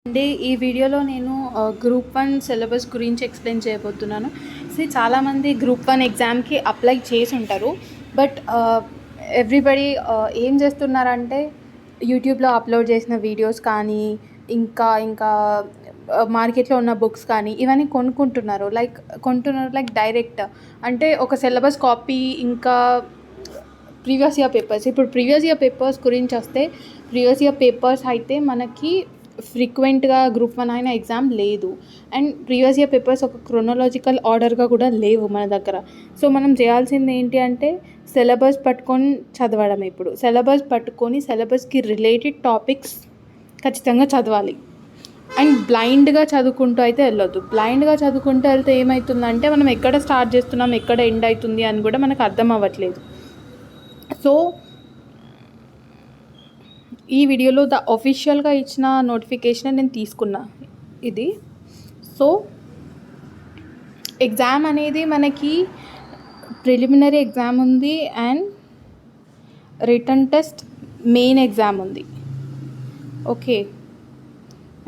అండి ఈ వీడియోలో నేను గ్రూప్ 1 సిలబస్ గురించి ఎక్స్ప్లెయిన్ చేయబోతున్నాను. చాలామంది గ్రూప్ 1 ఎగ్జామ్కి అప్లై చేసి ఉంటారు. బట్ ఎవ్రీబడి ఏం చేస్తున్నారంటే యూట్యూబ్లో అప్లోడ్ చేసిన వీడియోస్ కానీ ఇంకా మార్కెట్లో ఉన్న బుక్స్ కానీ ఇవన్నీ కొంటున్నారు లైక్ డైరెక్ట్ అంటే ఒక సిలబస్ కాపీ ఇంకా ప్రీవియస్ ఇయర్ పేపర్స్. ఇప్పుడు ప్రీవియస్ ఇయర్ పేపర్స్ గురించి వస్తే ప్రీవియస్ ఇయర్ పేపర్స్ అయితే మనకి ఫ్రీక్వెంట్గా గ్రూప్ 1 అయిన ఎగ్జామ్ లేదు. అండ్ ప్రీవియస్ ఇయర్ పేపర్స్ ఒక క్రొనాలజికల్ ఆర్డర్గా కూడా లేవు మన దగ్గర. సో మనం చేయాల్సింది ఏంటి అంటే సిలబస్ పట్టుకొని చదవడం. ఇప్పుడు సిలబస్ పట్టుకొని సిలబస్కి రిలేటెడ్ టాపిక్స్ ఖచ్చితంగా చదవాలి. అండ్ బ్లైండ్గా చదువుకుంటూ అయితే వెళ్ళొద్దు. బ్లైండ్గా చదువుకుంటూ వెళ్తే ఏమవుతుందంటే మనం ఎక్కడ స్టార్ట్ చేస్తున్నాం ఎక్కడ ఎండ్ అవుతుంది అని కూడా మనకు అర్థం అవ్వట్లేదు. సో ఈ వీడియోలో అఫీషియల్గా ఇచ్చిన నోటిఫికేషన్ నేను తీసుకున్నా ఇది. సో ఎగ్జామ్ అనేది మనకి ప్రిలిమినరీ ఎగ్జామ్ ఉంది and written test main exam ఉంది. ఓకే,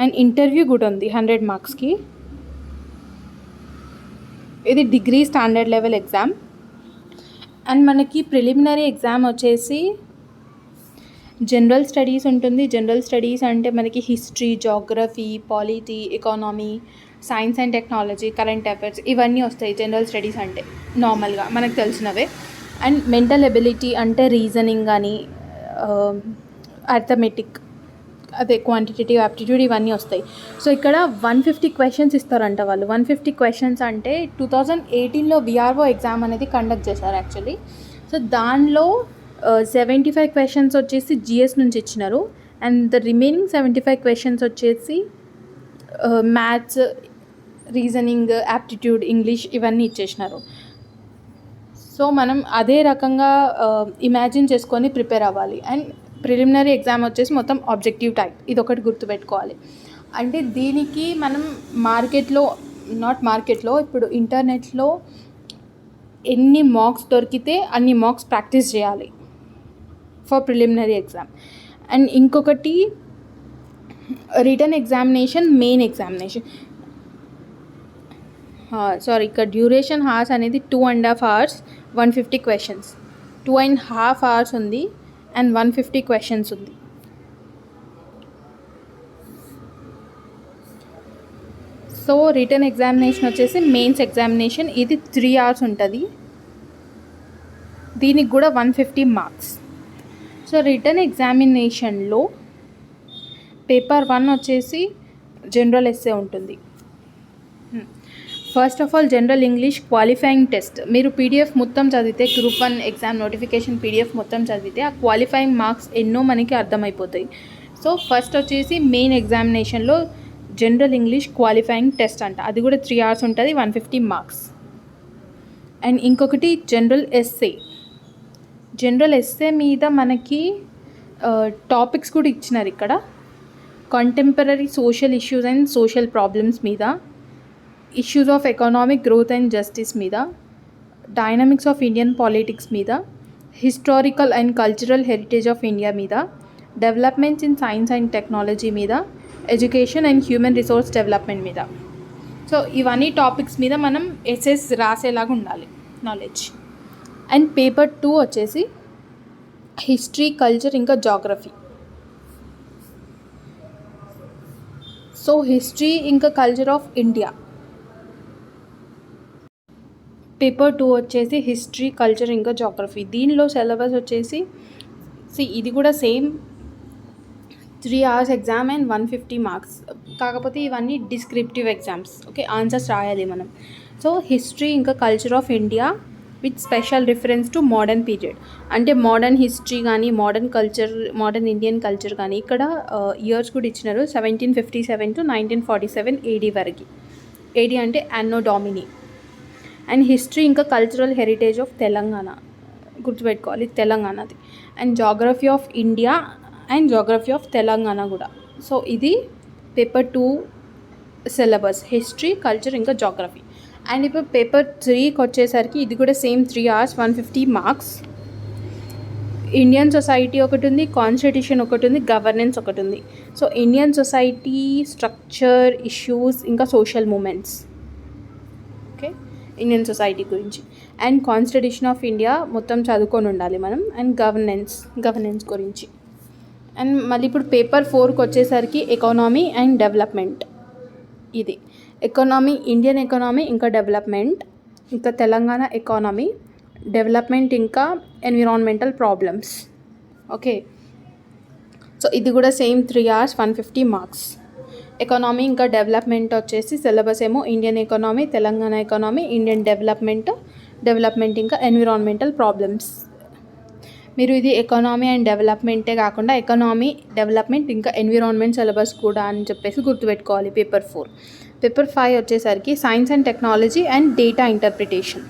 అండ్ ఇంటర్వ్యూ కూడా ఉంది 100 మార్క్స్కి. ఇది degree standard level exam. And మనకి ప్రిలిమినరీ ఎగ్జామ్ వచ్చేసి జనరల్ స్టడీస్ ఉంటుంది. జనరల్ స్టడీస్ అంటే మనకి history, geography, polity, economy, science and technology, current affairs ఇవన్నీ వస్తాయి జనరల్ స్టడీస్ అంటే నార్మల్గా మనకు తెలిసినవే. అండ్ మెంటల్ ఎబిలిటీ అంటే రీజనింగ్ కానీ అర్థమెటిక్, అదే క్వాంటిటేటివ్ యాప్టిట్యూడ్ ఇవన్నీ వస్తాయి. సో ఇక్కడ 150 క్వశ్చన్స్ ఇస్తారంట వాళ్ళు. 150 క్వశ్చన్స్ అంటే 2018లో విఆర్ఓ ఎగ్జామ్ అనేది కండక్ట్ చేశారు యాక్చువల్లీ. సో దానిలో 75 క్వశ్చన్స్ వచ్చేసి జిఎస్ నుంచి ఇచ్చినారు. అండ్ ద రిమైనింగ్ 75 క్వశ్చన్స్ వచ్చేసి మ్యాథ్స్, రీజనింగ్, యాప్టిట్యూడ్, ఇంగ్లీష్ ఇవన్నీ ఇచ్చేసినారు. సో మనం అదే రకంగా ఇమాజిన్ చేసుకొని ప్రిపేర్ అవ్వాలి. అండ్ ప్రిలిమినరీ ఎగ్జామ్ వచ్చేసి మొత్తం ఆబ్జెక్టివ్ టైప్, ఇది ఒకటి గుర్తుపెట్టుకోవాలి. అంటే దీనికి మనం మార్కెట్లో ఇప్పుడు ఇంటర్నెట్లో ఎన్ని మార్క్స్ దొరికితే అన్ని మార్క్స్ ప్రాక్టీస్ చేయాలి ఫర్ ప్రిలిమినరీ ఎగ్జామ్. అండ్ ఇంకొకటి రిటన్ ఎగ్జామినేషన్, మెయిన్ ఎగ్జామినేషన్. ఇక్కడ డ్యూరేషన్ హార్స్ అనేది 2.5 hours 150 క్వశ్చన్స్. 2.5 hours ఉంది అండ్ 150 క్వశ్చన్స్ ఉంది. సో రిటన్ ఎగ్జామినేషన్ వచ్చేసి మెయిన్స్ ఎగ్జామినేషన్, ఇది 3 hours ఉంటుంది. దీనికి కూడా 150 మార్క్స్. సో రిటన్ ఎగ్జామినేషన్లో పేపర్ 1 వచ్చేసి జనరల్ ఎస్సే ఉంటుంది. First of all general English qualifying test. మీరు పీడిఎఫ్ మొత్తం చదివితే, గ్రూప్ 1 ఎగ్జామ్ నోటిఫికేషన్ పీడిఎఫ్ మొత్తం చదివితే ఆ క్వాలిఫైయింగ్ మార్క్స్ ఎన్నో మనకి అర్థమైపోతాయి. సో ఫస్ట్ వచ్చేసి మెయిన్ ఎగ్జామినేషన్లో జనరల్ ఇంగ్లీష్ క్వాలిఫైయింగ్ టెస్ట్ అంట, అది కూడా 3 hours ఉంటుంది, 150 మార్క్స్. అండ్ ఇంకొకటి జనరల్ ఎస్సే. జనరల్ ఎస్సే మీద మనకి టాపిక్స్ కూడా ఇచ్చినారు ఇక్కడ. Contemporary social issues and social problems మీద, issues of economic growth and justice మీద, డైనమిక్స్ ఆఫ్ ఇండియన్ పాలిటిక్స్ మీద, historical and cultural heritage of India మీద, developments in science and technology మీద, education and human resource development మీద. So ఇవన్నీ topics మీద మనం SS రాసేలాగా ఉండాలి నాలెడ్జ్. అండ్ పేపర్ 2 వచ్చేసి హిస్టరీ, కల్చర్ ఇంకా జాగ్రఫీ. సో హిస్టరీ ఇంకా కల్చర్ ఆఫ్ ఇండియా. పేపర్ 2 వచ్చేసి హిస్టరీ, కల్చర్ ఇంకా జాగ్రఫీ. దీనిలో సిలబస్ వచ్చేసి ఇది కూడా same 3 hours exam and 150 marks. కాకపోతే ఇవన్నీ డిస్క్రిప్టివ్ ఎగ్జామ్స్. ఓకే, ఆన్సర్స్ రాయాలి మనం. సో హిస్టరీ ఇంకా culture of India with special reference to modern period. అంటే మోడర్న్ హిస్టరీ కానీ modern culture, modern Indian culture కానీ ఇక్కడ ఇయర్స్ కూడా ఇచ్చినారు. 1757 to 1947 AD వరకు. AD అంటే యాన్నో డామినీ. అండ్ హిస్టరీ ఇంకా కల్చరల్ హెరిటేజ్ ఆఫ్ తెలంగాణ గుర్తుపెట్టుకోవాలి, తెలంగాణది. And geography of India and geography of Telangana కూడా. సో ఇది పేపర్ 2 సిలబస్, హిస్టరీ, కల్చర్ ఇంకా జాగ్రఫీ. అండ్ ఇప్పుడు పేపర్ 3కి వచ్చేసరికి ఇది కూడా same 3 hours 150 marks. Indian society ఒకటి ఉంది, కాన్స్టిట్యూషన్ ఒకటి ఉంది, గవర్నెన్స్ ఒకటి ఉంది. So Indian society structure, issues, ఇంకా social movements. Okay, Indian society గురించి. అండ్ కాన్స్టిట్యూషన్ ఆఫ్ ఇండియా మొత్తం చదువుకొని ఉండాలి మనం. అండ్ గవర్నెన్స్ గురించి. అండ్ మళ్ళీ ఇప్పుడు పేపర్ 4కి వచ్చేసరికి ఎకానమీ అండ్ డెవలప్మెంట్. ఇది ఎకానమీ, ఇండియన్ ఎకానమీ, ఇంకా డెవలప్మెంట్, ఇంకా తెలంగాణ ఎకానమీ, డెవలప్మెంట్, ఇంకా ఎన్విరాన్మెంటల్ ప్రాబ్లమ్స్. ఓకే, సో ఇది కూడా సేమ్ 3 hours 150 marks. ఎకానమీ ఇంకా డెవలప్మెంట్ వచ్చేసి సిలబస్ ఏమో Indian economy, Telangana economy, Indian development ఇంకా ఎన్విరాన్మెంటల్ ప్రాబ్లమ్స్. మీరు ఇది ఎకానమీ అండ్ డెవలప్మెంటే కాకుండా ఎకానమీ, డెవలప్మెంట్, ఇంకా ఎన్విరాన్మెంట్ సిలబస్ కూడా అని చెప్పేసి గుర్తుపెట్టుకోవాలి. పేపర్ 4. పేపర్ 5 వచ్చేసరికి science and technology and data interpretation.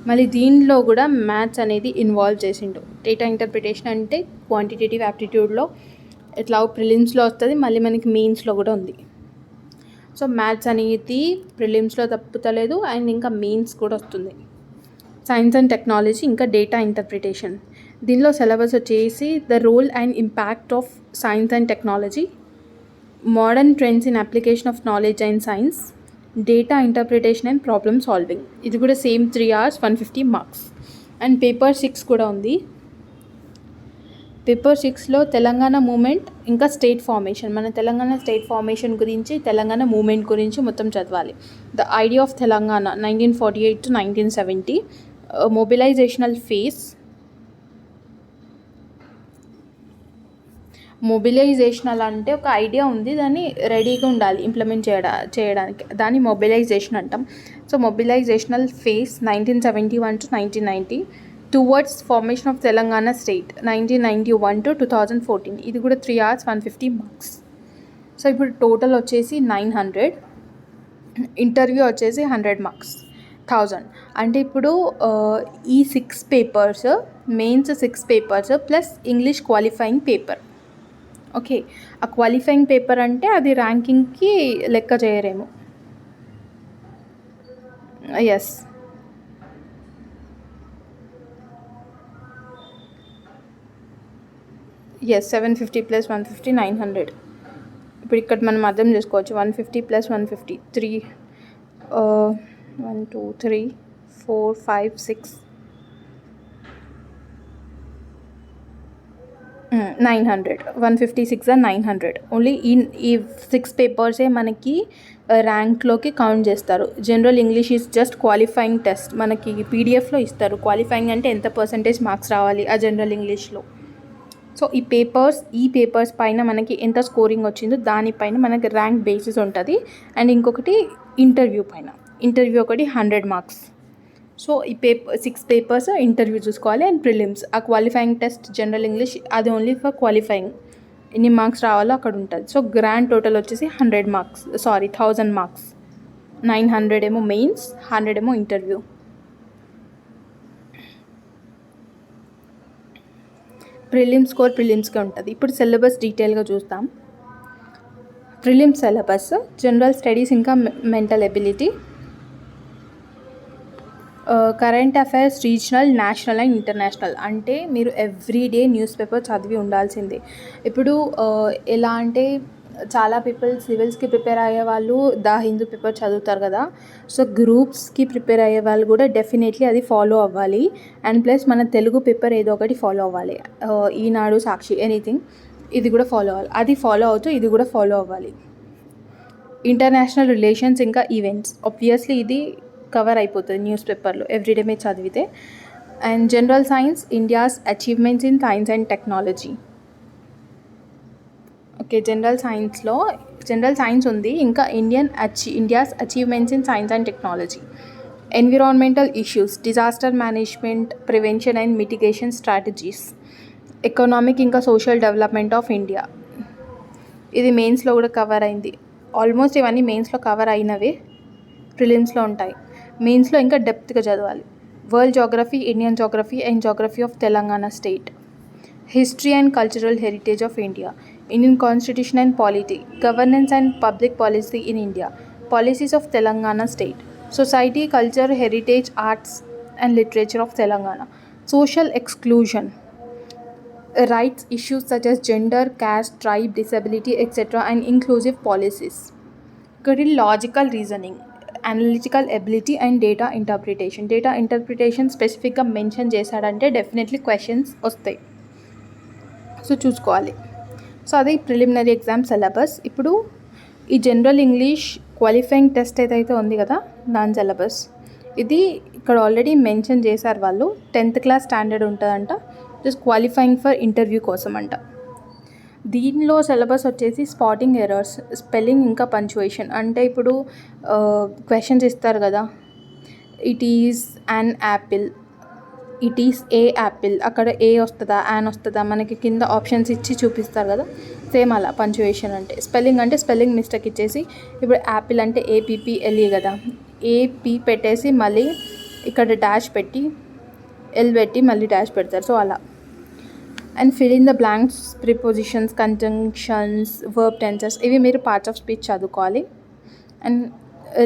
మళ్ళీ దీనిలో కూడా మ్యాథ్స్ అనేది ఇన్వాల్వ్ చేసిండు. డేటా ఇంటర్ప్రిటేషన్ అంటే క్వాంటిటేటివ్ యాప్టిట్యూడ్లో ఇట్లా ప్రిలిమ్స్లో వస్తుంది, మళ్ళీ మనకి మెయిన్స్లో కూడా ఉంది. సో మ్యాథ్స్ అనేది ప్రిలిమ్స్లో తప్పుతలేదు అండ్ ఇంకా మెయిన్స్ కూడా వస్తుంది. సైన్స్ అండ్ టెక్నాలజీ ఇంకా డేటా ఇంటర్ప్రిటేషన్. దీనిలో సిలబస్ వచ్చేసి the role and impact of science and technology, modern trends in application of knowledge and science, data interpretation and problem solving. ఇది కూడా same 3 hours 150 marks. And paper 6 కూడా ఉంది. Paper 6లో Telangana movement ఇంకా state formation. మన Telangana state formation గురించి, Telangana moment గురించి మొత్తం చదవాలి. The idea of Telangana 1948 to 1970, mobilisational phase. Mobilisational అంటే ఒక ఐడియా ఉంది, దాన్ని రెడీగా ఉండాలి ఇంప్లిమెంట్ చేయడానికి, దాన్ని మొబిలైజేషన్ అంటాం. So mobilisational phase 1971 to 1990, towards formation of Telangana state 1991 to 2014. ఇది కూడా 3 hours 150 marks. సో ఇప్పుడు టోటల్ వచ్చేసి 900, ఇంటర్వ్యూ వచ్చేసి 100 marks, 1000. అంటే ఇప్పుడు ఈ 6 papers, mains 6 papers plus English qualifying paper. Okay, ఆ క్వాలిఫైయింగ్ పేపర్ అంటే అది ర్యాంకింగ్కి లెక్క చేయరేమో. Yes, yes, 750 + 150 900. ఇప్పుడు ఇక్కడ మనం అర్థం చేసుకోవచ్చు. 150 + 150 3 1 2 3 4 5 6 900. 156 and 900 ఓన్లీ. ఈ 6 పేపర్సే మనకి ర్యాంక్లోకి కౌంట్ చేస్తారు. General English is just qualifying test. మనకి పీడిఎఫ్లో ఇస్తారు క్వాలిఫైయింగ్ అంటే ఎంత పర్సంటేజ్ మార్క్స్ రావాలి ఆ జనరల్ ఇంగ్లీష్లో. సో ఈ పేపర్స్ పైన మనకి ఎంత స్కోరింగ్ వచ్చిందో దానిపైన మనకి ర్యాంక్ బేసిస్ ఉంటుంది. అండ్ ఇంకొకటి ఇంటర్వ్యూ పైన. ఇంటర్వ్యూ ఒకటి 100 marks. సో ఈ 6 papers ఇంటర్వ్యూ చూసుకోవాలి. అండ్ ప్రిలిమ్స్, ఆ క్వాలిఫైయింగ్ టెస్ట్ జనరల్ ఇంగ్లీష్ అది ఓన్లీ ఫర్ క్వాలిఫైయింగ్. ఎన్ని మార్క్స్ రావాలో అక్కడ ఉంటుంది. సో గ్రాండ్ టోటల్ వచ్చేసి 100 marks, 1000 marks. 900 ఏమో మెయిన్స్, 100 ఏమో ఇంటర్వ్యూ. ప్రిలిమ్స్ స్కోర్ ప్రిలిమ్స్కే ఉంటుంది. ఇప్పుడు సిలబస్ డీటెయిల్గా చూస్తాం. ప్రిలిమ్స్ సిలబస్ జనరల్ స్టడీస్ ఇంకా mental ability, current affairs, regional, national and international. అంటే మీరు ఎవ్రీడే న్యూస్ పేపర్ చదివి ఉండాల్సిందే. ఇప్పుడు ఎలా అంటే చాలా పీపుల్ సివిల్స్కి ప్రిపేర్ అయ్యే వాళ్ళు ద హిందూ పేపర్ చదువుతారు కదా. సో గ్రూప్స్కి ప్రిపేర్ అయ్యే వాళ్ళు కూడా డెఫినెట్లీ అది ఫాలో అవ్వాలి. అండ్ ప్లస్ మన తెలుగు పేపర్ ఏదో ఒకటి ఫాలో అవ్వాలి. ఈనాడు, సాక్షి, ఎనీథింగ్ ఇది కూడా ఫాలో అవ్వాలి. అది ఫాలో అవుతూ ఇది కూడా ఫాలో అవ్వాలి. ఇంటర్నేషనల్ రిలేషన్స్ ఇంకా ఈవెంట్స్ ఆబ్వియస్లీ ఇది కవర్ అయిపోతుంది న్యూస్ పేపర్లో ఎవ్రీడే మీరు చదివితే. And general science, India's achievements in science and technology. Okay, general science ఉంది. ఇంకా India's achievements in science and technology. Environmental issues, disaster management, prevention and mitigation strategies. Economic ఇంకా social development of India. ఇది మెయిన్స్లో కూడా cover అయింది. Almost ఇవన్నీ మెయిన్స్లో cover అయినవే, ప్రిలిమ్స్లో ఉంటాయి. మెయిన్స్లో ఇంకా డెప్త్గా చదవాలి. World geography, Indian geography and geography of Telangana state. History and cultural heritage of India. Indian constitution and polity. Governance and public policy in India. Policies of Telangana state. Society, culture, heritage, arts and literature of Telangana. Social exclusion. rights issues such as gender, caste, tribe, disability, etc., and inclusive policies. ఒకటి logical reasoning, analytical ability and data interpretation. Data interpretation స్పెసిఫిక్గా mention చేశాడంటే definitely questions వస్తాయి, so చూసుకోవాలి. So అది preliminary exam syllabus. ఇప్పుడు ఈ general English qualifying test ఏదైతే ఉంది కదా, దాని సిలబస్ ఇది ఇక్కడ ఆల్రెడీ మెన్షన్ చేశారు వాళ్ళు. 10th క్లాస్ స్టాండర్డ్ ఉంటుందంట, జస్ట్ క్వాలిఫైయింగ్ ఫర్ ఇంటర్వ్యూ కోసం అంట. దీనిలో సిలబస్ వచ్చేసి స్పాటింగ్ ఎర్రర్స్, స్పెల్లింగ్ ఇంకా పంచువేషన్. అంటే ఇప్పుడు క్వశ్చన్స్ ఇస్తారు కదా, it is an apple, it is a Apple, అక్కడ ఏ వస్తుందా యాన్ వస్తుందా మనకి కింద ఆప్షన్స్ ఇచ్చి చూపిస్తారు కదా, సేమ్ అలా పంచువేషన్ అంటే. స్పెల్లింగ్ అంటే స్పెల్లింగ్ మిస్టేక్ ఇచ్చేసి, ఇప్పుడు యాపిల్ అంటే ఏపీపీఎల్ఈ కదా, ఏపీ పెట్టేసి మళ్ళీ ఇక్కడ డాష్ పెట్టి ఎల్ పెట్టి మళ్ళీ డాష్ పెడతారు, సో అలా. And fill in the blanks, prepositions, conjunctions, verb tenses, ఇవి మీరు పార్ట్స్ ఆఫ్ స్పీచ్ చదువుకోవాలి. అండ్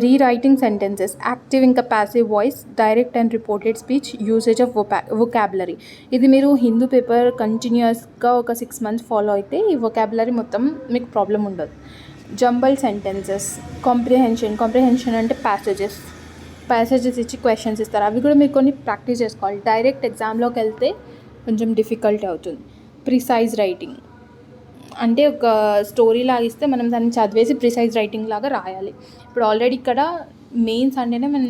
రీరైటింగ్ సెంటెన్సెస్, యాక్టివ్ ఇంకా passive voice, direct and reported speech, usage of vocabulary. ఇది మీరు హిందూ పేపర్ కంటిన్యూస్గా ఒక 6 months ఫాలో అయితే ఈ వొకాబులరీ మొత్తం మీకు ప్రాబ్లం ఉండదు. జంబల్ సెంటెన్సెస్, కాంప్రిహెన్షన్ అంటే ప్యాసేజెస్ ఇచ్చి క్వశ్చన్స్ ఇస్తారు, అవి కూడా మీరు కొన్ని ప్రాక్టీస్ చేసుకోవాలి. డైరెక్ట్ ఎగ్జామ్లోకి వెళ్తే కొంచెం డిఫికల్ట్ అవుతుంది. ప్రిసైజ్ రైటింగ్ అంటే ఒక స్టోరీ లాగా ఇస్తే మనం దాన్ని చదివేసి ప్రిసైజ్ రైటింగ్ లాగా రాయాలి. ఇప్పుడు ఆల్రెడీ ఇక్కడ మెయిన్స్ అంటేనే మనం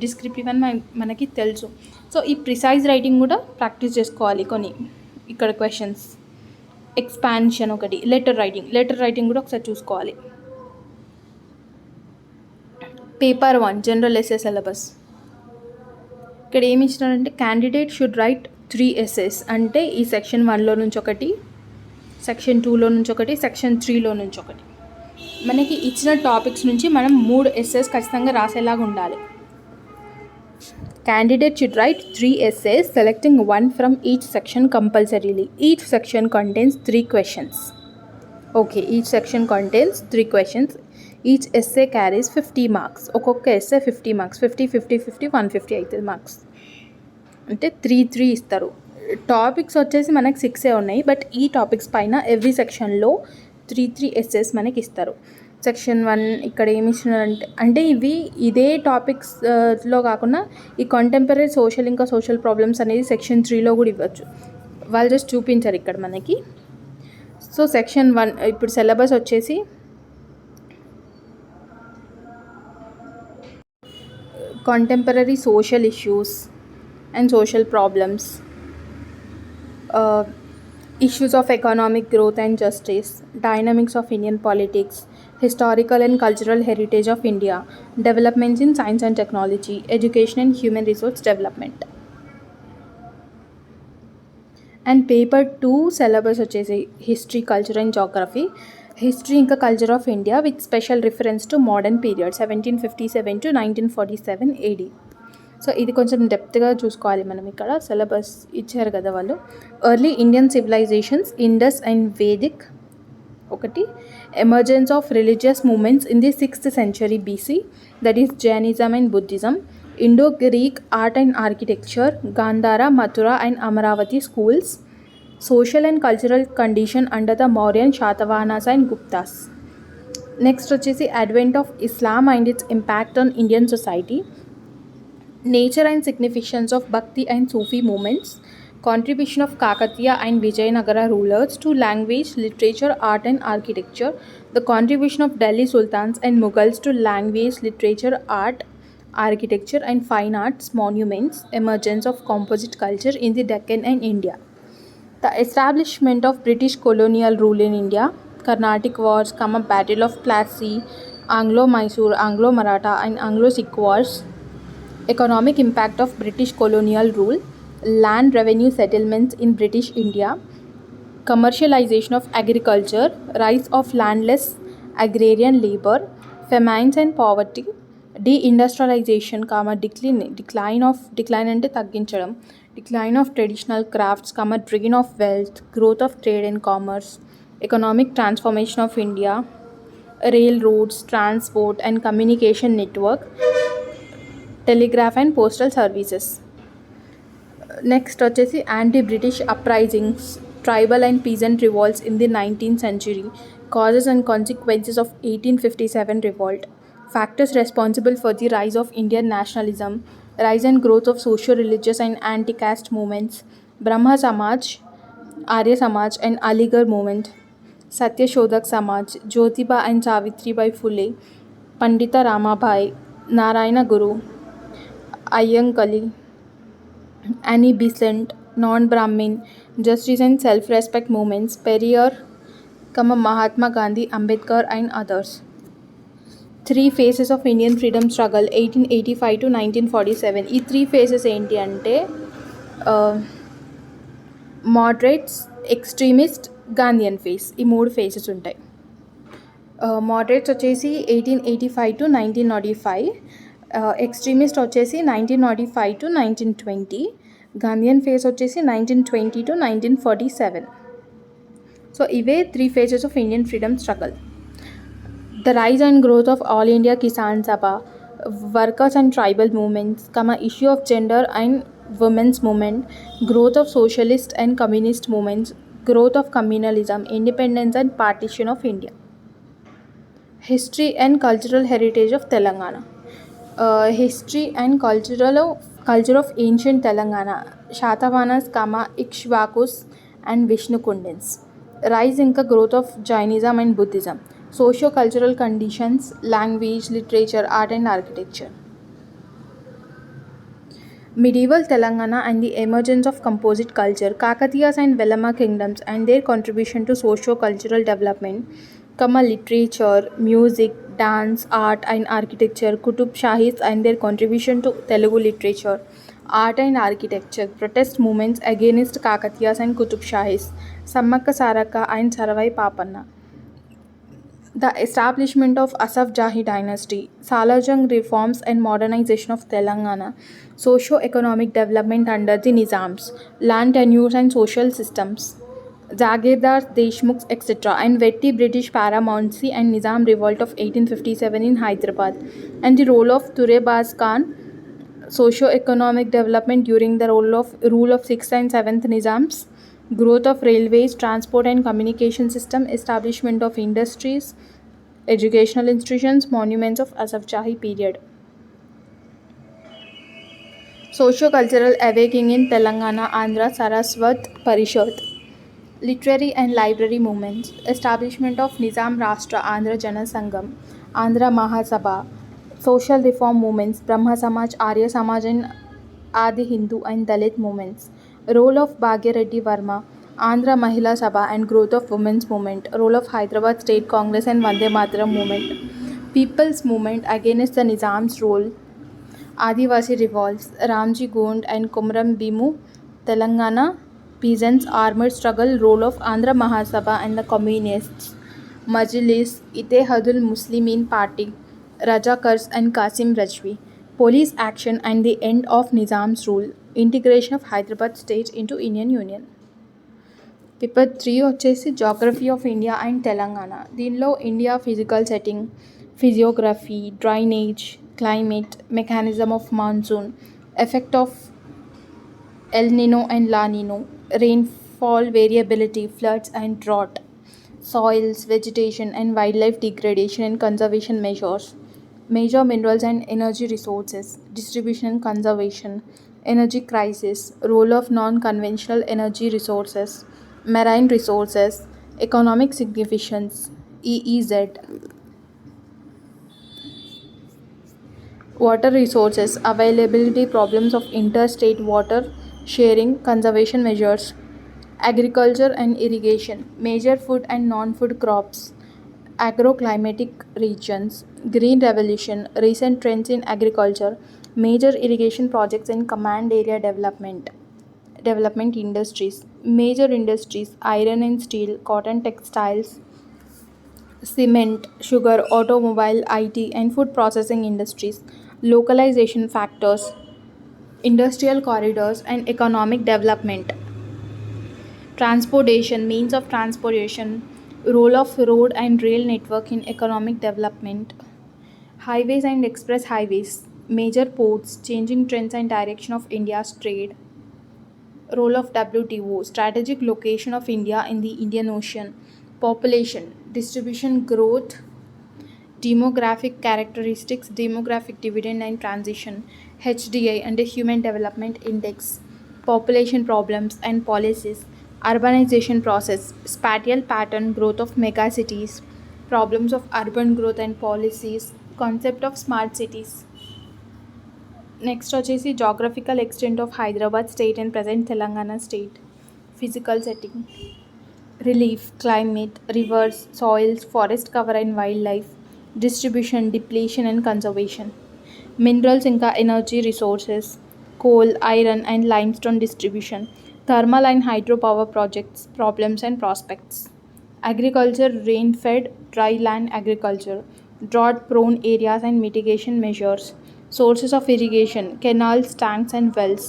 డిస్క్రిప్టివ్ అని మనకి తెలుసు, సో ఈ ప్రిసైజ్ రైటింగ్ కూడా ప్రాక్టీస్ చేసుకోవాలి కొన్ని ఇక్కడ క్వశ్చన్స్. ఎక్స్పాన్షన్ ఒకటి, లెటర్ రైటింగ్ కూడా ఒకసారి చూసుకోవాలి. Paper 1 general essay syllabus. ఇక్కడ ఏమి ఇచ్చినారంటే క్యాండిడేట్ షుడ్ రైట్ 3 essays. అంటే ఈ సెక్షన్ 1లో నుంచి ఒకటి, సెక్షన్ 2లో నుంచి ఒకటి, సెక్షన్ 3లో నుంచి ఒకటి. మనకి ఇచ్చిన టాపిక్స్ నుంచి మనం 3 essays ఖచ్చితంగా రాసేలాగా ఉండాలి. Candidate should write 3 essays, selecting 1 from each section compulsorily. Each section contains 3 questions. Okay, each section contains 3 questions. Each essay carries 50 marks. ఒక్కొక్క essay 50 marks, 50, 50, 50, 150 అవుతుంది మార్క్స్. అంటే 3 ఇస్తారు. టాపిక్స్ వచ్చేసి మనకి 6 ఉన్నాయి, బట్ ఈ టాపిక్స్ పైన ఎవ్రీ సెక్షన్లో 3 essays మనకి ఇస్తారు. సెక్షన్ 1 ఇక్కడ ఏమి ఇచ్చినారంటే, అంటే ఇదే టాపిక్స్లో కాకుండా ఈ కాంటెంపరీ సోషల్ ఇంకా సోషల్ ప్రాబ్లమ్స్ అనేది సెక్షన్ 3లో కూడా ఇవ్వచ్చు, వాళ్ళు జస్ట్ చూపించారు ఇక్కడ మనకి. సో సెక్షన్ 1 ఇప్పుడు సిలబస్ వచ్చేసి contemporary social issues and social problems, issues of economic growth and justice, dynamics of Indian politics, historical and cultural heritage of India, developments in science and technology, education and human resource development. And paper 2 syllabus వచ్చేసి history, culture and geography. History ఇంకా culture of India with special reference to modern period 1757 to 1947 AD. సో ఇది కొంచెం డెప్త్గా చూసుకోవాలి మనం. ఇక్కడ syllabus ఇచ్చారు కదా వాళ్ళు. Early Indian civilisations, Indus and Vedic ఒకటి. Emergence of religious movements in the 6th century BC, that is Jainism and Buddhism. Indo Greek art and architecture, Gandhara, Mathura and Amaravati schools. Social and cultural condition under the Mauryan, Shatavahanas and Guptas. Next వచ్చేసి advent of Islam and its impact on Indian society. Nature and significance of Bhakti and Sufi movements. Contribution of Kakatiya and Vijayanagara rulers to language, literature, art and architecture. The contribution of Delhi Sultans and Mughals to language, literature, art, architecture and fine arts monuments. Emergence of composite culture in the Deccan and India. The establishment of British colonial rule in India. Carnatic Wars, Battle of Plassey, Anglo-Mysore, Anglo-Maratha and Anglo-Sikh Wars. Economic impact of British colonial rule. Land revenue settlements in British India. Commercialization of agriculture. Rise of landless agrarian labor. Famines and poverty. Deindustrialization, decline అంటే తగ్గించడం. Decline of traditional crafts, drain of wealth, growth of trade and commerce, economic transformation of India, railroads, transport and communication network, telegraph and postal services. Next వచ్చేసి anti-British uprisings, tribal and peasant revolts in the 19th century, causes and consequences of 1857 revolt, factors responsible for the rise of Indian nationalism, rise and growth of socio-religious and anti-caste movements, Brahma Samaj, Arya Samaj and Aligarh movement, Satya Shodak Samaj, Jyotiba and Savitribai Phule, Pandita Ramabai, Narayana Guru, Ayyankali, Annie Besant, non-Brahmin, justice and self-respect movements, Periyar, Mahatma Gandhi, Ambedkar and others. Three phases of Indian freedom struggle 1885 to 1947. ఈ three faces ఏంటి అంటే moderates, extremist, Gandhian face, ఈ మూడు faces ఉంటాయి. Moderates వచ్చేసి 1885 to 1905, extremist వచ్చేసి 1905 to 1920, Gandhian face వచ్చేసి 1920 to 1947. So ఇవే three phases of Indian freedom struggle. The rise and growth of All India Kisan Sabha, workers and tribal movements, issue of gender and women's movement, growth of socialist and communist movements, growth of communalism, independence and partition of India. History and cultural heritage of Telangana. History and culture of ancient Telangana, Shatavahanas, Ikshvakus and Vishnukundins. Rise and growth of Jainism and Buddhism. Socio-cultural conditions, language, literature, art and architecture. Medieval Telangana and the emergence of composite culture, Kakatiyas and Velama kingdoms and their contribution to socio-cultural development, literature, music, dance, art and architecture, Kutub Shahis and their contribution to Telugu literature, art and architecture, protest movements against Kakatiyas and Kutub Shahis, Sammaka Saraka and Saravai Papanna. The establishment of Asaf Jahi dynasty, Salajang reforms and modernization of Telangana, socio-economic development under the Nizams, land tenures and social systems, Zagirdars, Deshmukhs, etc., and Vetti British paramountcy and Nizam revolt of 1857 in Hyderabad, and the role of Turebaz Khan, socio-economic development during the rule of 6th and 7th Nizams, growth of railways, transport and communication system, establishment of industries, educational institutions, monuments of Asaf Jahi period. Socio-cultural awakening in Telangana, Andhra, Saraswat Parishad. Literary and library movements, establishment of Nizam Rashtra, Andhra Jana Sangam, Andhra Mahasabha, social reform movements, Brahma Samaj, Arya Samaj and Adi Hindu and Dalit movements, role of Bhagyareddy Verma, Andhra Mahila Sabha and growth of women's movement, role of Hyderabad State Congress and Vande Mataram movement, people's movement against the Nizam's rule, Adivasi revolts, Ramji Gond and Kumram Bimu, Telangana peasants, armed struggle, role of Andhra Mahasabha and the communists, Majlis, Ittehadul Muslimin Party, Rajakars and Qasim Rajvi, police action and the end of Nizam's rule, integration of Hyderabad state into Indian Union. Paper 3 వచ్చేసి geography of India and Telangana. దీనిలో India physical setting, physiography, drainage, climate, mechanism of monsoon, effect of El Nino and La Nino, rainfall variability, floods and drought, soils, vegetation and wildlife degradation and conservation measures, major minerals and energy resources, distribution and conservation, energy crisis, role of non-conventional energy resources, marine resources, economic significance, EEZ, water resources, availability problems of interstate water sharing, conservation measures, agriculture and irrigation, major food and non-food crops, agroclimatic regions, green revolution, recent trends in agriculture, major irrigation projects and command area development industries, major industries, iron and steel, cotton textiles, cement, sugar, automobile, IT and food processing industries, localization factors, industrial corridors and economic development, transportation, means of transportation, role of road and rail network in economic development, highways and express highways, major ports, changing trends and direction of India's trade, Role of WTO, strategic location of India in the Indian Ocean, population, distribution growth, demographic characteristics, demographic dividend and transition, HDI and the Human Development Index, population problems and policies, urbanization process, spatial pattern, growth of megacities, problems of urban growth and policies, concept of smart cities. Next వచ్చేసి geographical extent of Hyderabad state and present Telangana state, physical setting, relief, climate, rivers, soils, forest cover and wildlife, distribution, depletion and conservation, minerals ఇంకా energy resources, coal, iron and limestone distribution, thermal and hydropower projects, problems and prospects, agriculture, rain-fed, dry land agriculture, drought-prone areas and mitigation measures, sources of irrigation, canals, tanks and wells,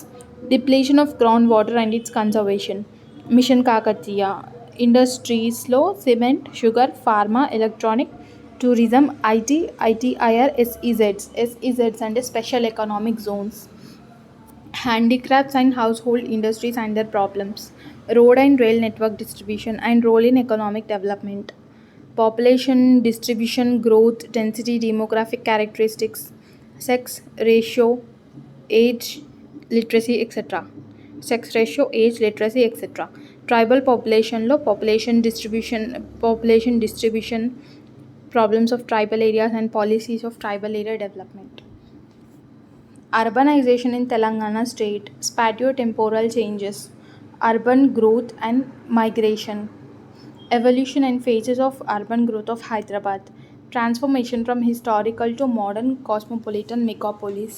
depletion of groundwater and its conservation, Mission Kakatiya, industries లో cement, sugar, pharma, electronic, tourism, IT, ITIR, SEZs అంటే special economic zones, handicrafts and household industries and their problems, road and rail network distribution and role in economic development, population distribution, growth, density, demographic characteristics, sex ratio, age, literacy, etc. Sex ratio, age, literacy, etc. Tribal population లో population distribution, problems of tribal areas and policies of tribal area development. Urbanization in Telangana state, spatio-temporal changes, urban growth and migration, evolution and phases of urban growth of Hyderabad, transformation from historical to modern cosmopolitan megapolis,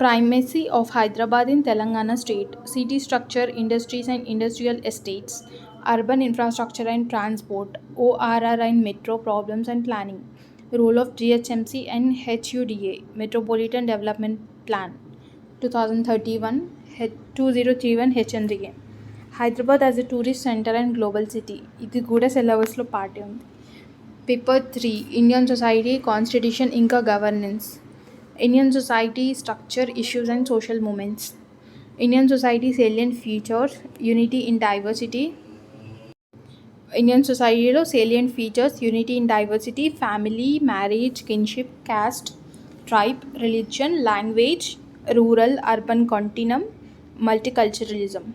primacy of Hyderabad in Telangana state, city structure, industries and industrial estates, urban infrastructure and transport, ORR and metro problems and planning, role of GHMC and HUDA, Metropolitan Development Plan, 2031, 2031 HNDA. Hyderabad as a tourist centre and global city, ఇది కూడా సిలబస్లో party ఉంది. Paper 3, Indian society, constitution ఇంకా governance, Indian society structure, issues and social movements, Indian society salient features, unity in diversity, Indian సొసైటీలో salient features, unity in diversity, family, marriage, kinship, caste, tribe, religion, language, rural urban continuum, multiculturalism,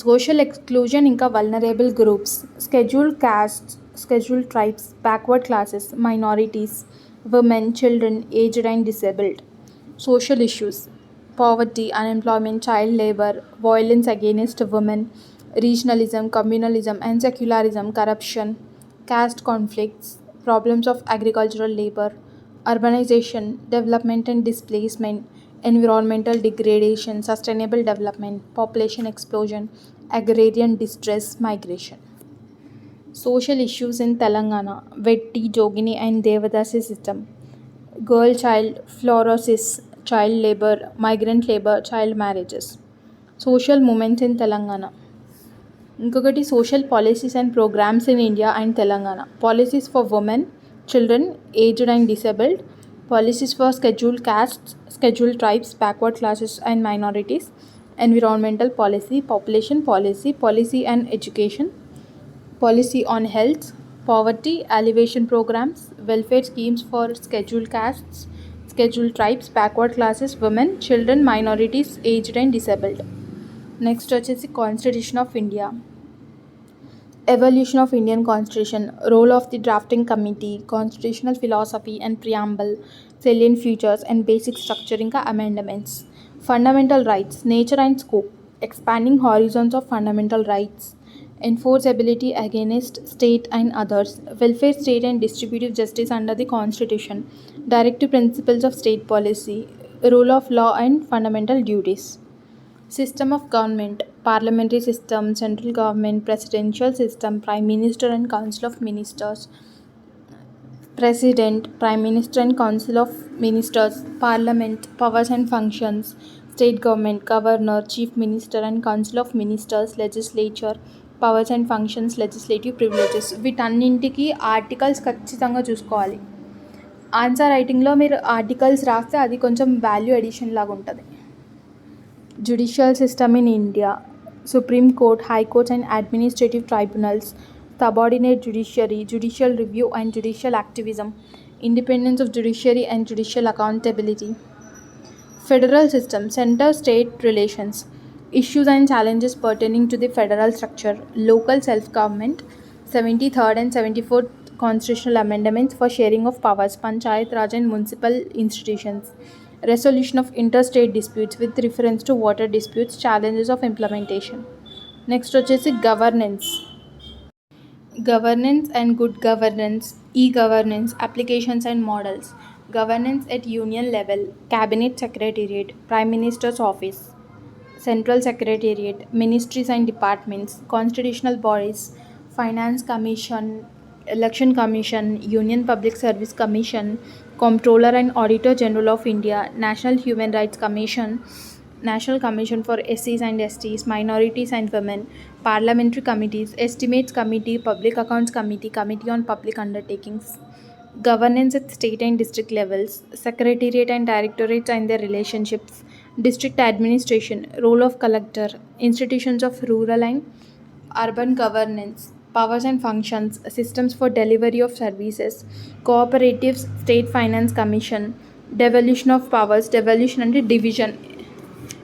social exclusion ఇంకా vulnerable groups, scheduled castes, scheduled tribes, backward classes, minorities, women, children, aged and disabled, social issues, poverty, unemployment, child labor, violence against women, regionalism, communalism and secularism, corruption, caste conflicts, problems of agricultural labor, urbanization, development and displacement, environmental degradation, sustainable development, population explosion, agrarian distress, migration. Social issues in Telangana, Vetti, Jogini and Devadasi system, girl child fluorosis, child labor, migrant labor, child marriages. Social movements in Telangana. ఇంకొకటి social policies and programmes in India and Telangana, policies for women, children, aged and disabled, policies for scheduled castes, scheduled tribes, backward classes and minorities, environmental policy, population policy, policy and education, policy on health, poverty alleviation programs, welfare schemes for scheduled castes, scheduled tribes, backward classes, women, children, minorities, aged and disabled. Next వచ్చేసి constitution of India, evolution of Indian Constitution, role of the drafting committee, constitutional philosophy and preamble, salient features and basic structure ఇంకా amendments, fundamental rights, nature and scope, expanding horizons of fundamental rights, enforceability against state and others, welfare state and distributive justice under the constitution, directive principles of state policy, rule of law and fundamental duties. System of government, parliamentary system, central government, presidential system, prime minister and council of ministers, president, prime minister and council of ministers, parliament, powers and functions, state government, governor, chief minister and council of ministers, legislature, powers and functions, legislative privileges. వీటన్నింటికి articles ఖచ్చితంగా చూసుకోవాలి. Answer రైటింగ్లో మీరు articles రాస్తే అది కొంచెం value addition లాగా ఉంటుంది. Judicial system in India: Supreme Court, High Courts and administrative tribunals, subordinate judiciary, judicial review and judicial activism, independence of judiciary and judicial accountability. Federal system: center-state relations, issues and challenges pertaining to the federal structure, local self-government, 73rd and 74th constitutional amendments for sharing of powers, Panchayat Raj and municipal institutions, resolution of interstate disputes with reference to water disputes, challenges of implementation. Next వచ్చేసి governance and good governance, e-governance, applications and models. Governance at union level: cabinet secretariat, prime minister's office, central secretariat, ministries and departments, constitutional bodies, finance commission, election commission, union public service commission, comptroller and auditor general of India, national human rights commission, National Commission for SCs and STs, Minorities and Women, Parliamentary Committees, Estimates Committee, Public Accounts Committee, Committee on Public Undertakings. Governance at state and district levels, Secretariat and Directorates and their relationships, District Administration, role of Collector, institutions of rural and urban governance, powers and functions, systems for delivery of services, cooperatives, State Finance Commission, devolution of powers, devolution and division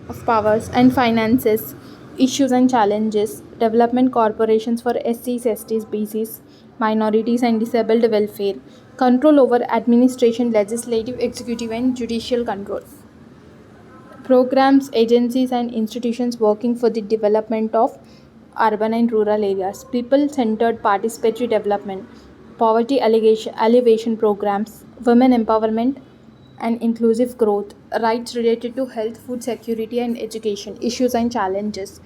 of powers and finances, issues and challenges, development corporations for SCs, STs, BCs, minorities and disabled welfare, control over administration, legislative, executive and judicial control. Programs, agencies and institutions working for the development of urban and rural areas, people-centered participatory development, poverty alleviation programs, women empowerment and inclusive growth, rights related to health, food security and education, issues and challenges,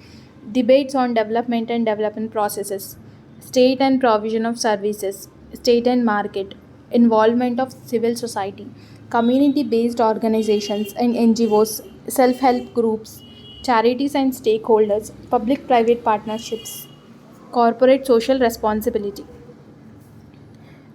debates on development and development processes, state and provision of services, state and market, involvement of civil society, community based organizations and NGOs, self help groups, charities and stakeholders, public private partnerships, corporate social responsibility.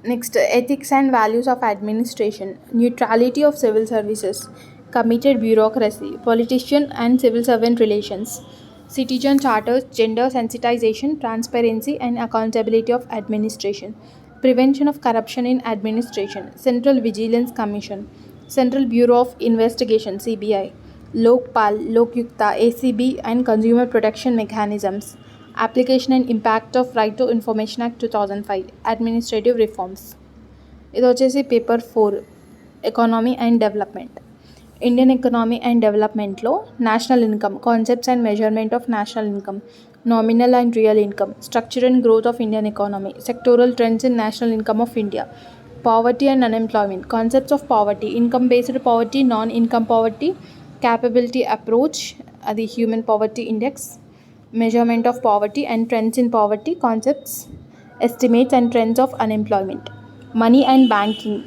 Next, ethics and values of administration, neutrality of civil services, committed bureaucracy, politician and civil servant relations, citizen charters, gender sensitization, transparency and accountability of administration, prevention of corruption in administration, Central Vigilance Commission, Central Bureau of Investigation (CBI), Lokpal, Lokyukta, ACB and consumer protection mechanisms, application and impact of Right to Information Act 2005, administrative reforms. ఇది వచ్చేసి paper 4, economy and development. Indian economy and డెవలప్మెంట్లో national income, concepts and measurement of national income, nominal and real income, structure and growth of Indian economy, sectoral trends in national income of India, poverty and unemployment, concepts of poverty, income based poverty, non income poverty, capability approach, the human poverty index, measurement of poverty and trends in poverty, concepts, estimates and trends of unemployment, money and banking,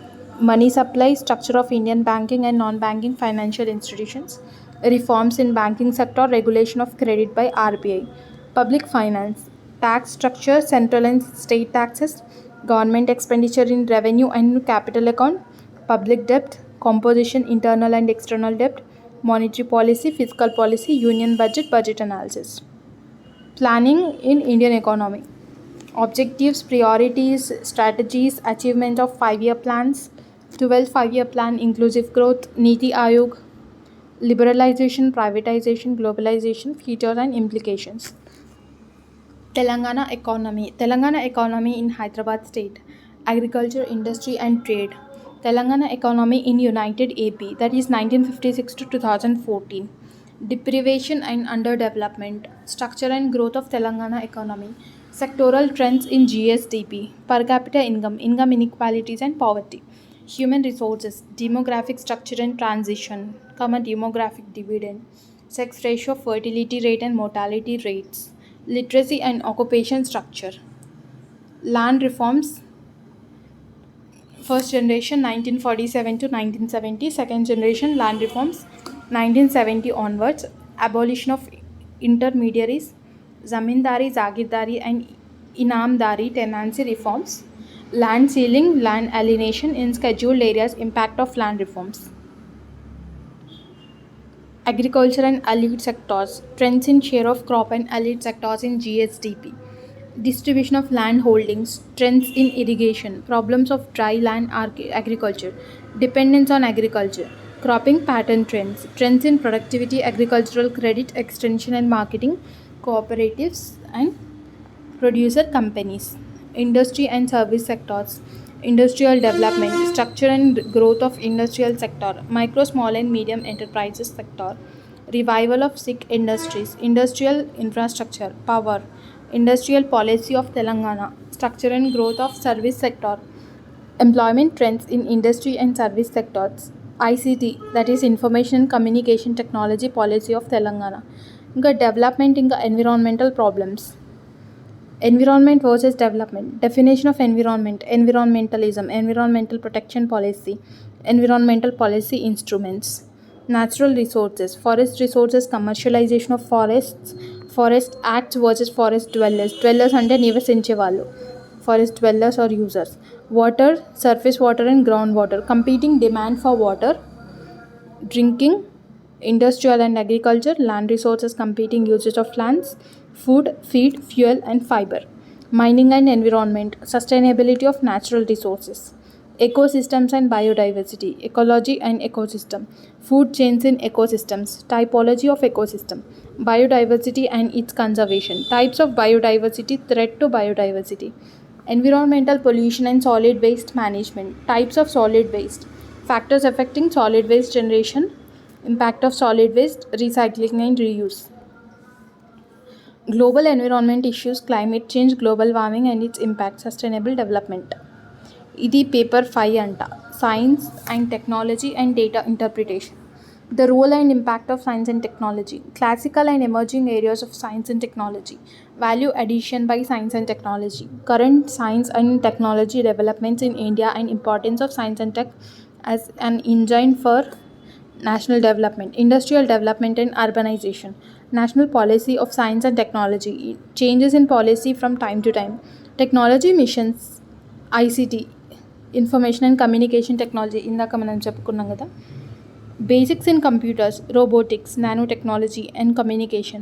money supply, structure of Indian banking and non banking financial institutions, reforms in banking sector, regulation of credit by RBI, public finance, tax structure, central and state taxes, government expenditure in revenue and capital account, public debt, composition, internal and external debt, monetary policy, fiscal policy, union budget, budget analysis. Planning in Indian economy, objectives, priorities, strategies, achievement of 5-year plans, 12th 5-year plan, inclusive growth, Niti Aayog, liberalization, privatization, globalization, features and implications. Telangana economy in Hyderabad state, agriculture, industry and trade. Telangana economy in United AP, that is 1956 to 2014. Deprivation and underdevelopment, structure and growth of Telangana economy, sectoral trends in GSDP, per capita income, income inequalities and poverty, human resources, demographic structure and transition, demographic dividend, sex ratio, fertility rate and mortality rates, literacy and occupation structure. Land reforms, first generation 1947 to 1970, second generation land reforms 1970 onwards, abolition of intermediaries, zamindari, zagirdari and inamdari tenancy reforms, land ceiling, land alienation in scheduled areas, impact of land reforms. Agriculture and allied sectors, trends in share of crop and allied sectors in GSDP. Distribution of land holdings, trends in irrigation, problems of dry land agriculture, dependence on agriculture, cropping pattern trends, trends in productivity, agricultural credit extension and marketing, cooperatives and producer companies, industry and service sectors, industrial development, structure and growth of industrial sector, micro, small and medium enterprises sector, revival of sick industries, industrial infrastructure, power, industrial policy of Telangana, structure and growth of service sector, employment trends in industry and service sectors, ICT, that is information and communication technology policy of Telangana, ఇంకా development ఇంకా environmental problems. Environment versus development. Definition of environment. Environmentalism. Environmental protection policy. Environmental policy instruments. Natural resources. Forest resources. Commercialization of forests. Forest acts versus forest dwellers. Dwellers అంటే నివసించే వాళ్ళు. Forest dwellers or users. Water, surface water and ground water. Competing demand for water. Drinking, industrial and agriculture, land resources, competing usage of lands, food, feed, fuel and fiber, mining and environment, sustainability of natural resources, ecosystems and biodiversity, ecology and ecosystem, food chains in ecosystems, typology of ecosystem, biodiversity and its conservation, types of biodiversity, threat to biodiversity, environmental pollution and solid waste management, types of solid waste, factors affecting solid waste generation, impact of solid waste, recycling and reuse, global environment issues, climate change, global warming and its impact, sustainable development. ఇది paper 5 అంట, science and technology and data interpretation. The role and impact of science and technology. Classical and emerging areas of science and technology. Value addition by science and technology. Current science and technology developments in India and importance of science and tech as an engine for national development. Industrial development and urbanization. National policy of science and technology. Changes in policy from time to time. Technology missions. ICT, information and communication technology, ఇందాక మనం చెప్పుకున్నాం కదా. Basics in computers, robotics, nanotechnology and communication,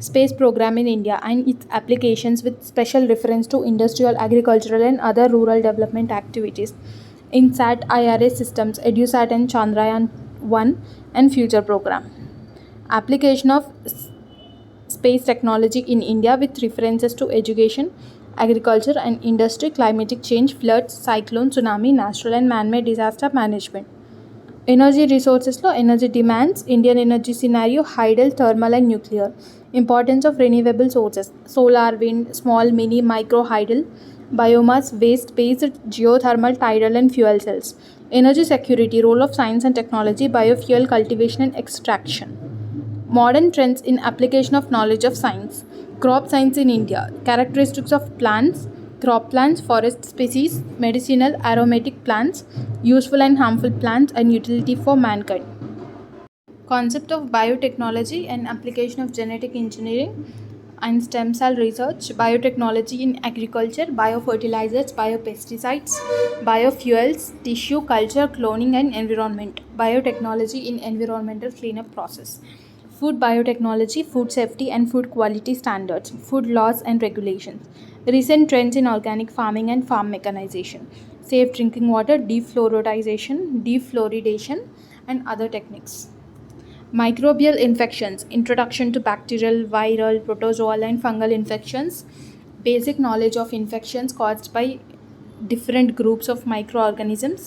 space program in India and its applications with special reference to industrial, agricultural and other rural development activities, INSAT, IRA systems, EduSat and Chandrayaan 1 and future program. Application of space technology in India with references to education, agriculture and industry, climatic change, floods, cyclone, tsunami, natural and man-made disaster management. Energy resources లో energy demands, Indian energy scenario, hydel, thermal and nuclear. Importance of renewable sources, solar, wind, small, mini, micro, hydel, biomass, waste-based, geothermal, tidal and fuel cells. Energy security, role of science and technology, biofuel cultivation and extraction. Modern trends in application of knowledge of science. Crop science in India. Characteristics of plants, crop plants, forest species, medicinal, aromatic plants, useful and harmful plants and utility for mankind. Concept of biotechnology and application of genetic engineering and stem cell research, biotechnology in agriculture, biofertilizers, biopesticides, biofuels, tissue culture, cloning and environment, biotechnology in environmental cleanup process, food biotechnology, food safety and food quality standards, food laws and regulations, recent trends in organic farming and farm mechanization, safe drinking water, defluoridation and other techniques. Microbial infections, introduction to bacterial, viral, protozoal and fungal infections, basic knowledge of infections caused by different groups of microorganisms,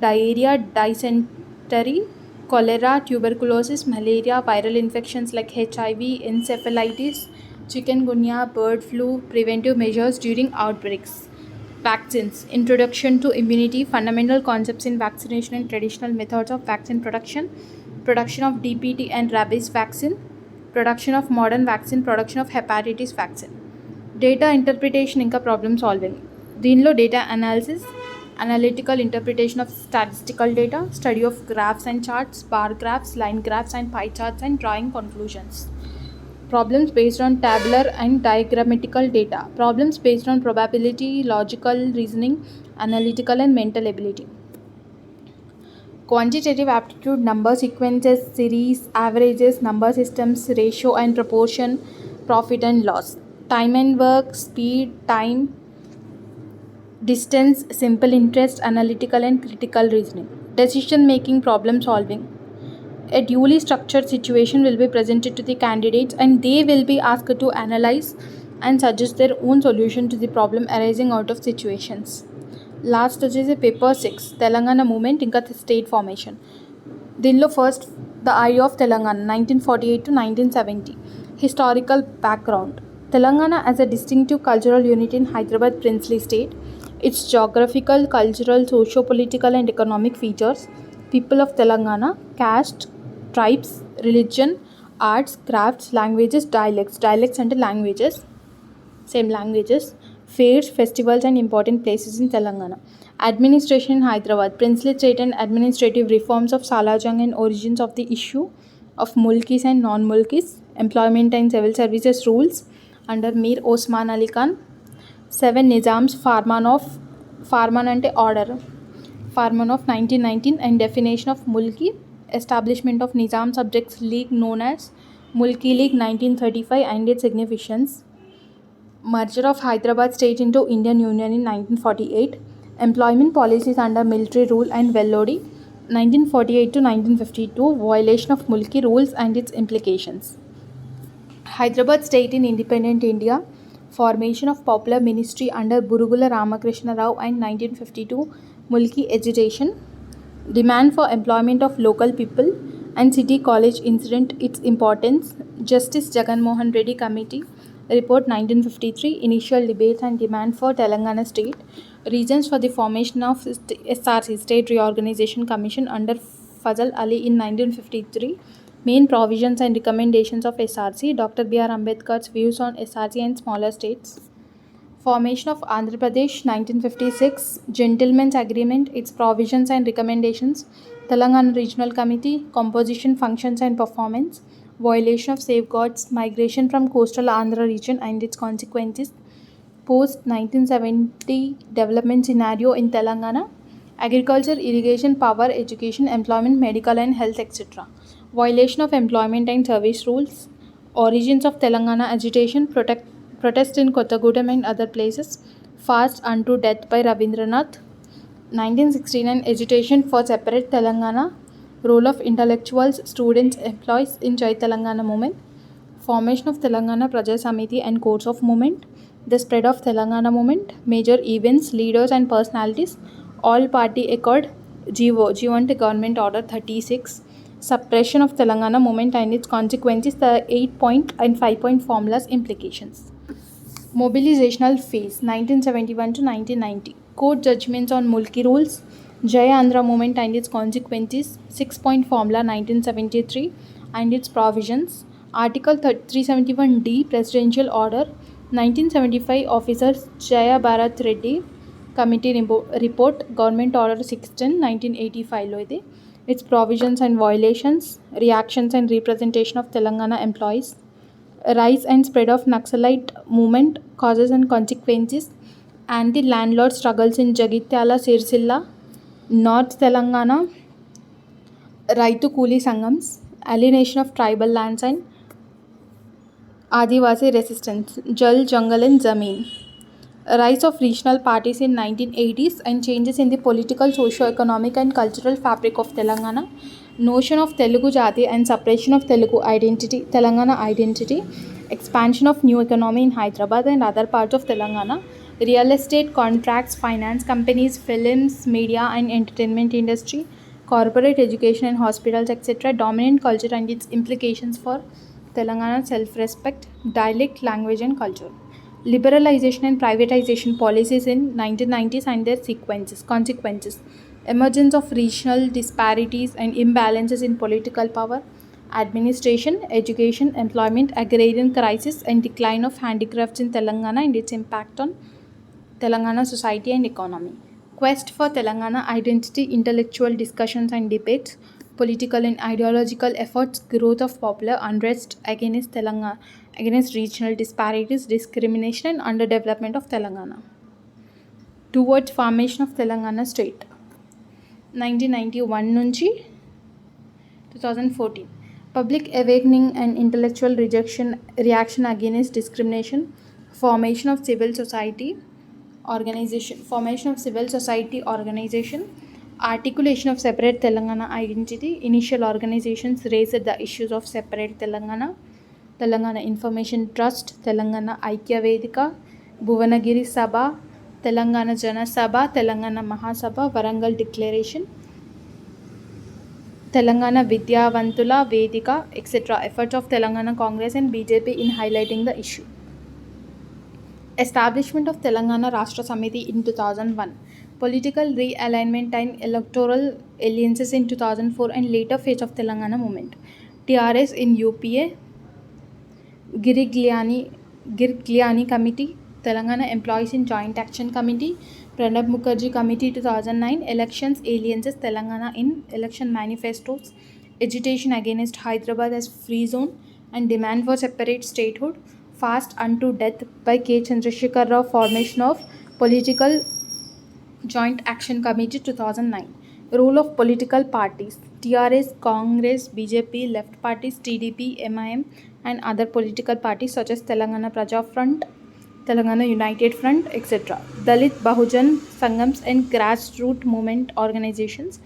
diarrhea, dysentery, cholera, tuberculosis, malaria, viral infections like HIV, encephalitis, chikungunya, bird flu, preventive measures during outbreaks. Vaccines, introduction to immunity, fundamental concepts in vaccination and traditional methods of vaccine production, production of DPT and rabies vaccine, production of modern vaccine, production of hepatitis vaccine. Data interpretation ఇంకా problem solving. దీనిలో data analysis, analytical interpretation of statistical data, study of graphs and charts, bar graphs, line graphs and pie charts and drawing conclusions. Problems based on tabular and diagrammatical data, problems based on probability, logical reasoning, analytical and mental ability. Quantitative aptitude, number sequences, series, averages, number systems, ratio and proportion, profit and loss. Time and work, speed, time, distance, simple interest, analytical and critical reasoning. Decision making, problem solving. A duly structured situation will be presented to the candidates and they will be asked to analyze and suggest their own solution to the problem arising out of situations. Last వచ్చేసి paper 6 Telangana movement ఇంకా state formation. దీనిలో first the I of Telangana 1948 to 1970. Historical background. Telangana as a distinctive cultural unit in Hyderabad princely state. Its geographical, cultural, socio-political and economic features. People of Telangana, caste, tribes, religion, arts, crafts, languages, dialects. Dialects and languages, same languages. Fairs, festivals and important places in Telangana. Administration in Hyderabad, princely state and administrative reforms of Salajang and origins of the issue of mulkis and non-mulkis. Employment and civil services rules under Mir Osman Ali Khan. 7 Nizams, Farman ante order, Farman of 1919 and definition of Mulki, establishment of Nizam subjects league known as Mulki League 1935 and its significance, merger of Hyderabad state into Indian Union in 1948, employment policies under military rule and Vellodi 1948 to 1952, violation of Mulki rules and its implications. Hyderabad state in independent India, formation of popular ministry under Burugula Ramakrishna Rao and 1952, Mulki agitation, demand for employment of local people and city college incident, its importance, Justice Jagan Mohan Reddy Committee report 1953, initial debates and demand for Telangana state, reasons for the formation of SRC, State Reorganization Commission under Fazal Ali in 1953, main provisions and recommendations of SRC, Dr. B.R. Ambedkar's views on SRC and smaller states. Formation of Andhra Pradesh 1956, Gentleman's Agreement, its provisions and recommendations, Telangana Regional Committee, composition, functions and performance, violation of safeguards, migration from coastal Andhra region and its consequences, post 1970 development scenario in Telangana, agriculture, irrigation, power, education, employment, medical and health, etc. Violation of employment and service rules, origins of Telangana agitation, protest in Kottagudem and other places, fast unto death by Ravindranath, 1969 agitation for separate Telangana, role of intellectuals, students, employees in Jai Telangana movement, formation of Telangana Praja Samiti and course of movement, the spread of Telangana movement, major events, leaders and personalities, all party accord, GO ante government order 36, suppression of Telangana movement and its consequences, the 8-point and 5-point formulas implications. Mobilizational phase 1971 to 1990, court judgments on Mulki rules, Jai Andhra movement and its consequences, 6-point formula 1973 and its provisions, Article 371D Presidential Order 1975, Officer Jaya Bharat Reddy Committee report, Government Order 610 1985 lo idi, its provisions and violations, reactions and representation of Telangana employees, rise and spread of Naxalite movement, causes and consequences, anti-landlord struggles in Jagityala, Sirsilla, North Telangana, Raitu Kuli Sangams, alienation of tribal lands and Adivasi resistance, Jal, Jungle and Zameen, rise of regional parties in 1980s and changes in the political, socio-economic and cultural fabric of Telangana, notion of Telugu Jati and suppression of Telugu identity, Telangana identity, expansion of new economy in Hyderabad and other parts of Telangana, real estate, contracts, finance companies, films, media and entertainment industry, corporate education and hospitals, etc., dominant culture and its implications for Telangana self-respect, dialect, language and culture. Liberalization and privatization policies in 1990s and their consequences, emergence of regional disparities and imbalances in political power, administration, education, employment, agrarian crisis and decline of handicrafts in Telangana and its impact on Telangana society and economy. Quest for Telangana identity, intellectual discussions and debates, political and ideological efforts, growth of popular unrest against Telangana, against regional disparities, discrimination and underdevelopment of Telangana. Towards formation of Telangana state. 1991 నుంచి 2014. Public awakening and intellectual reaction against discrimination, formation of civil society organization, articulation of separate Telangana identity. Initial organizations raised the issues of separate Telangana Information Trust, Telangana Aikya Vedika, Bhuvanagiri Sabha, Telangana Jana Sabha, Telangana Mahasabha, Varangal Declaration, Telangana Vidyavantula Vedika, etc. Efforts of Telangana Congress and BJP in highlighting the issue. Establishment of Telangana Rashtra Samiti in 2001. Political realignment and electoral alliances in 2004 and later phase of Telangana movement. TRS in UPA, Girigliani Committee, Telangana Employees in Joint Action Committee, Pranab Mukherjee Committee 2009, Elections, Alliances, Telangana in Election Manifestos, Agitation Against Hyderabad as Free Zone and Demand for Separate Statehood, Fast Unto Death by K. Chandrasekhar Rao, Formation of Political Joint Action Committee 2009. Role of political parties. TRS, Congress, BJP, left parties, TDP, MIM and other political parties such as Telangana Praja Front, Telangana United Front, etc. Dalit Bahujan Sangams and grassroots movement organizations,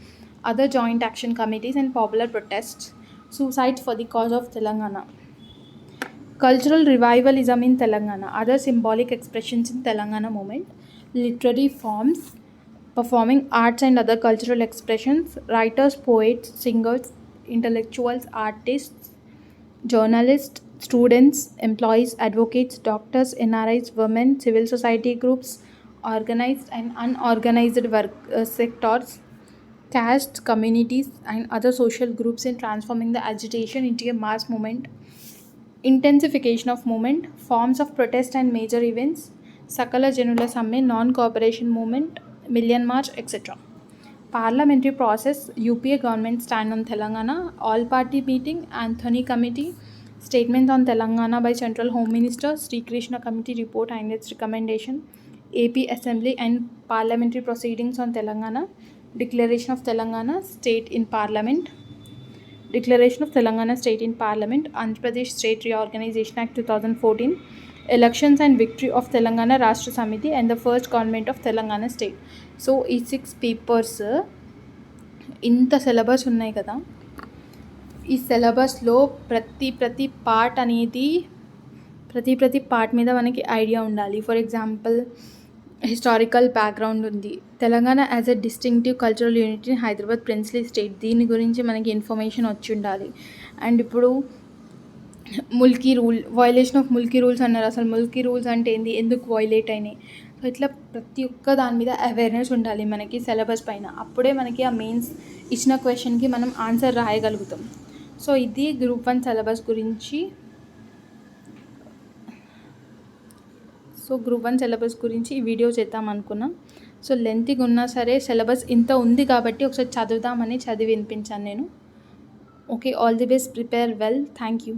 other joint action committees and popular protests, suicides for the cause of Telangana. Cultural revivalism in Telangana, other symbolic expressions in Telangana movement, literary forms, performing arts and other cultural expressions, writers, poets, singers, intellectuals, artists, journalists, students, employees, advocates, doctors, NRIs, women, civil society groups, organized and unorganized sectors, castes, communities and other social groups in transforming the agitation into a mass movement. Intensification of movement, forms of protest and major events, Sakala Janula Samme, non-cooperation movement, Million March, etc. Parliamentary process, UPA government stand on Telangana, all party meeting, Anthony Committee, statement on Telangana by Central Home Minister, Sri Krishna Committee report and its recommendation, AP Assembly and parliamentary proceedings on Telangana, Declaration of Telangana State in Parliament, Declaration of Telangana State in Parliament, Andhra Pradesh State Reorganization Act 2014, Elections and Victory of Telangana Rashtra Samiti and the first government of Telangana State. So ఈ 6 papers ఇంత syllabus ఉన్నాయి కదా, ఈ సిలబస్లో ప్రతి part అనేది ప్రతి part మీద మనకి ఐడియా ఉండాలి. ఫర్ ఎగ్జాంపుల్ హిస్టారికల్ బ్యాక్గ్రౌండ్ ఉంది, Telangana as a distinctive cultural unit in Hyderabad princely state, దీని గురించి మనకి ఇన్ఫర్మేషన్ వచ్చి ఉండాలి. అండ్ ఇప్పుడు Mulki rule, violation of Mulki rules అన్నారు, అసలు ముల్కీ రూల్స్ అంటే ఏంది, ఎందుకు వయలేట్ అయినాయి, సో ఇట్లా ప్రతి ఒక్క దాని మీద అవేర్నెస్ ఉండాలి మనకి సిలబస్ పైన. అప్పుడే మనకి ఆ మెయిన్స్ ఇచ్చిన క్వశ్చన్కి మనం ఆన్సర్ రాయగలుగుతాం. సో ఇది గ్రూప్ 1 సిలబస్ గురించి. ఈ వీడియో చేద్దాం అనుకున్నాం. సో లెంతీగా ఉన్నా సరే సిలబస్ ఇంత ఉంది కాబట్టి ఒకసారి చదువుదామని చదివి వినిపించాను నేను. Okay, all the best, prepare well, thank you.